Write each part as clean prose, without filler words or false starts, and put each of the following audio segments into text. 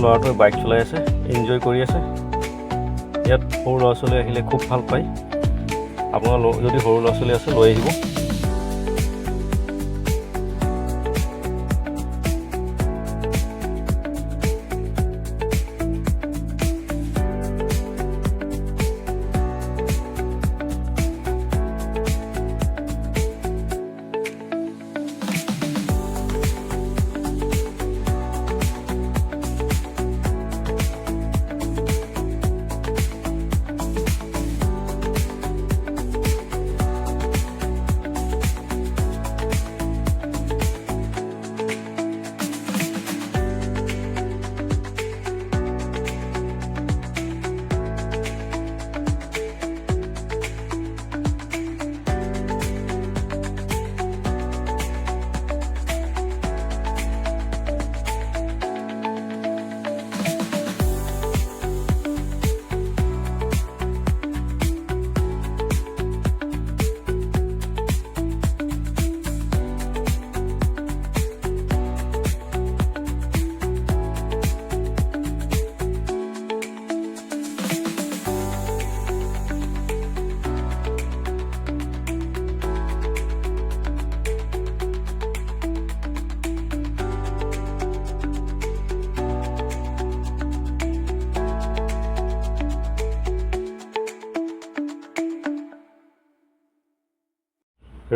ল'ৰাটোৱে বাইক চলাই আছে, এনজয় কৰি আছে। ইয়াত সৰু ল'ৰা ছোৱালী আহিলে খুব ভাল পায়। আপোনাৰ যদি সৰু ল'ৰা ছোৱালী আছে লৈ আহিব।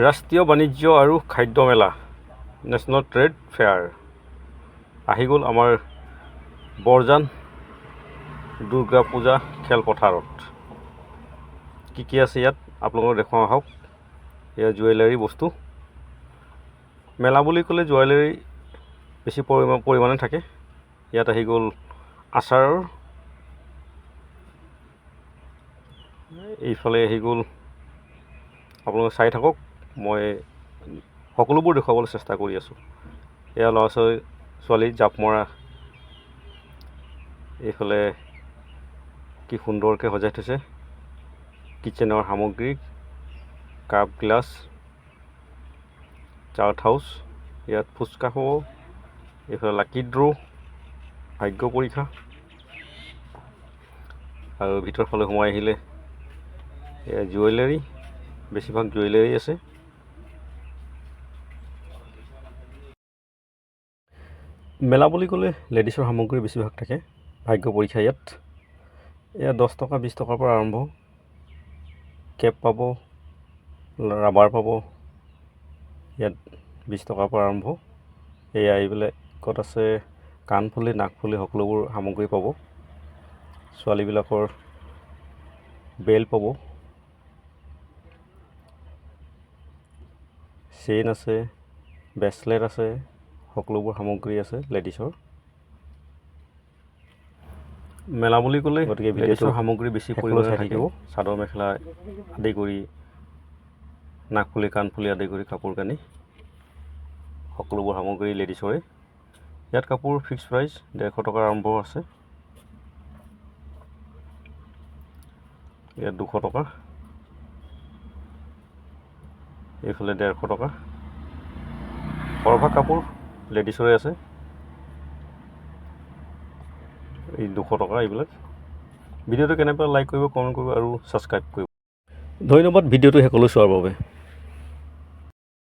ৰাষ্ট্ৰীয় বাণিজ্য আৰু খাদ্য মেলা, নেশ্যনেল ট্ৰেড ফেয়াৰ আহি গ'ল আমাৰ বৰজান দুৰ্গা পূজা খেলপথাৰত। কি আছে ইয়াত আপোনালোকক দেখুৱাওঁ আহক। এয়া জুৱেলাৰী বস্তু। মেলা বুলি ক'লে জুৱেলাৰী বেছি পৰিমাণে থাকে। ইয়াত আহি গ'ল আচাৰৰ, এইফালে আহি গ'ল। আপোনালোকে চাই থাকক, মই সকলোবোৰ দেখুৱাবলৈ চেষ্টা কৰি আছোঁ। এয়া ল'ৰা ছোৱালী জাপ মৰা। এইফালে কি সুন্দৰকৈ সজাই থৈছে কিটচেনৰ সামগ্ৰী, কাপ গ্লাছ, চাট হাউচ। ইয়াত ফুচকা হ'ব। এইফালে লাকি ড্ৰ, ভাগ্য পৰীক্ষা। আৰু ভিতৰ ফালে সোমাই আহিলে এয়া জুৱেলাৰী, বেছিভাগ জুৱেলাৰী আছে। মেলা বুলি ক'লে লেডিছৰ সামগ্ৰী বেছিভাগ থাকে। ভাগ্য পৰীক্ষা ইয়াত এয়া 10 টকা 20 টকাৰ পৰা আৰম্ভ। কেপ পাব, ৰাবাৰ পাব। ইয়াত 20 টকাৰ পৰা আৰম্ভ। এয়া এইবিলাকত আছে কাণফুলি, নাকফুলি, সকলোবোৰ সামগ্ৰী পাব। ছোৱালীবিলাকৰ বেল্ট পাব, চেইন আছে, ব্ৰেচলেট আছে, সকলোবোৰ সামগ্ৰী আছে লেডিছৰ। মেলা বুলি ক'লে গতিকে লেডিছৰ সামগ্ৰী বেছি পৰিমাণে থাকিব। চাদৰ মেখেলা আদি কৰি নাকফুলি, কাণফুলি আদি কৰি কাপোৰ কানি সকলোবোৰ সামগ্ৰী লেডিছৰে। ইয়াত কাপোৰ ফিক্স প্ৰাইচ 150 টকাৰ আৰম্ভ আছে। ইয়াত 200 টকা, এইফালে 150 টকা। সৰহভাগ কাপোৰ লেডিছৰে আছে। এই 200 টকা এইবিলাক। ভিডিঅ'টো কেনেকুৱা লাইক কৰিব, কমেণ্ট কৰিব আৰু ছাবস্ক্ৰাইব কৰিব। ধন্যবাদ ভিডিঅ'টো সকলো চোৱাৰ বাবে।